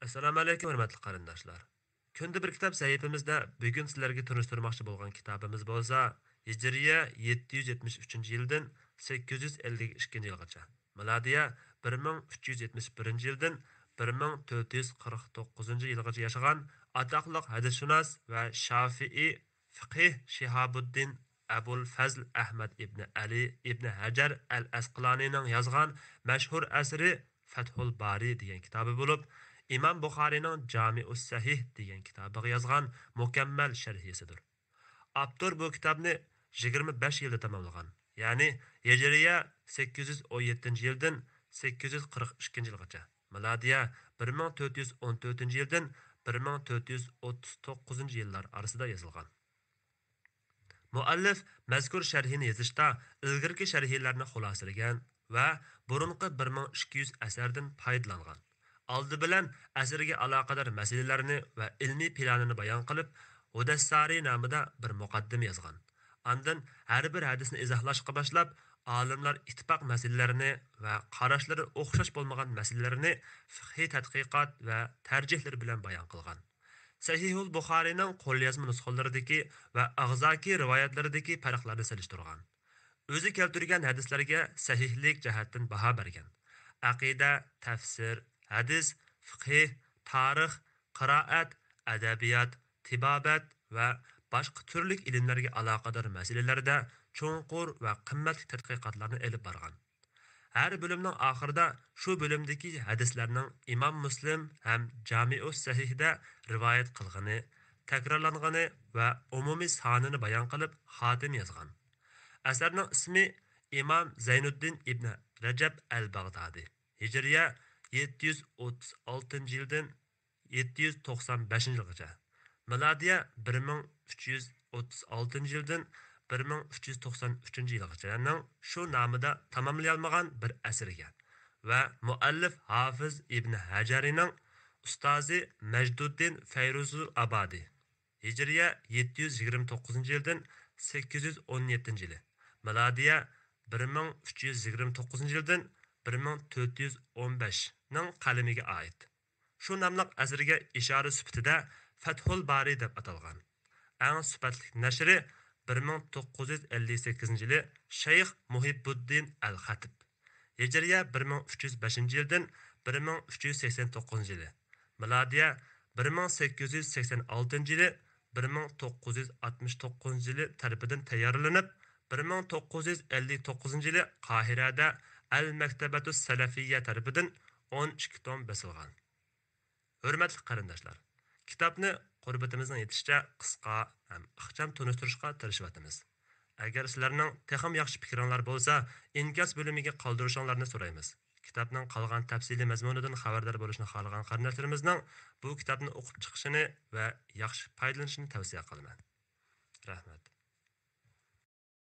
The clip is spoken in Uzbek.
Assalomu alaykum hurmatli qarindoshlar. Kunda bir kitob sahifamizda bugun sizlarga tanishtirmoqchi bo'lgan kitobimiz bo'lsa, Hijriya 773-yildan 852-yilgacha. Milodiya 1371-yildan 1449-yilgacha yashagan atoqli hadisshunos va Shafi'i fiqih Shihabuddin Abul Fazl Ahmad ibn Ali ibn Hajar al-Asqalonining yozgan mashhur asri Fathul Bari degan kitobi bo'lib, İmam Buxariyning Jami'us Sahih degan kitobiga yozgan mukammal sharhisidir. Avtor bu kitobni 25 yilda tamomlagan. Ya'ni Hijriya 817-yildan 842-yilgacha. Milodiya 1414-yildan 1439-yillar orasida yozilgan. Muallif mazkur sharhini yozishda ilgirki sharhlarni xulosalagan va burunqi 1200 asardan foydalangan. Aldı bilan asrga aloqador masalalarni va ilmiy planini bayon qilib, Hudassari nomida bir muqaddima yozgan. Andan har bir hadisni izohlashga boshlab, olimlar ittifoq masalalarini va qarashlari o'xshash bo'lmagan masalalarni fiqhiy tadqiqot va tarjihlar bilan bayon qilgan. Sahihul Buxoriyning qo'lyozma nusxalaridagi va ag'zoki rivoyatlaridagi farqlarni solishtirgan. O'zi keltirgan hadislarga sahihlik jihatdan baho bergan. Aqida, tafsir, hadis, fiqh, tarix, qiroat, adabiyot, tibobat va boshqa turli ilmlarga aloqador masalalarda cho'nqur va qimmatli tadqiqotlarni olib borgan. Har bo'limning oxirida shu bo'limdagi hadislarning Imom Muslim ham Jami'us Sahihda rivoyat qilgani, takrorlangani va umumiy sonini bayon qilib xotim yozgan. Asarning ismi Imom Zaynuddin ibn Rajab al-Bag'dodi. Hijriya 736-yildan 795-yilgacha. Milodiya 1336-yildan 1393-yilgacha shu nomida tamomlayolmagan bir asriga va muallif Hafiz ibn Hajarining ustozi Majduddin Fayruzul Abadi. Hijriya 729-yildan 817-yili. Milodiya 1329-yildan 1415 ning qalamiga oid. Shu nomli asrga ishora sifatida Fathul Bari deb atalgan. Eng sifatli nashri 1958-yili Shayx Muhibbuddin al-Xatib. Hijriya 1305-yildan 1389-yili. Milodiya 1886-yili 1969-yili tarafidan tayyorlanib, 1959-yili Qohirada Al-Maktabatus Salafiyya tarafidan 12 tom basilgan. Hurmatli qarindoshlar, kitobni qurbatimizning yetishicha qisqa ham ixcham tunishtirishga tirishayapmiz. Agar sizlarning texam yaxshi fikringlar bo'lsa, inkos bo'limiga qoldirishinglarni so'raymiz. Kitobning qolgan tafsiliy mazmunidan xabardor bo'lishni xohlagan qarindoshlarimizning bu kitobni o'qib chiqishini va yaxshi foydalanishini tavsiya qilaman. Rahmat.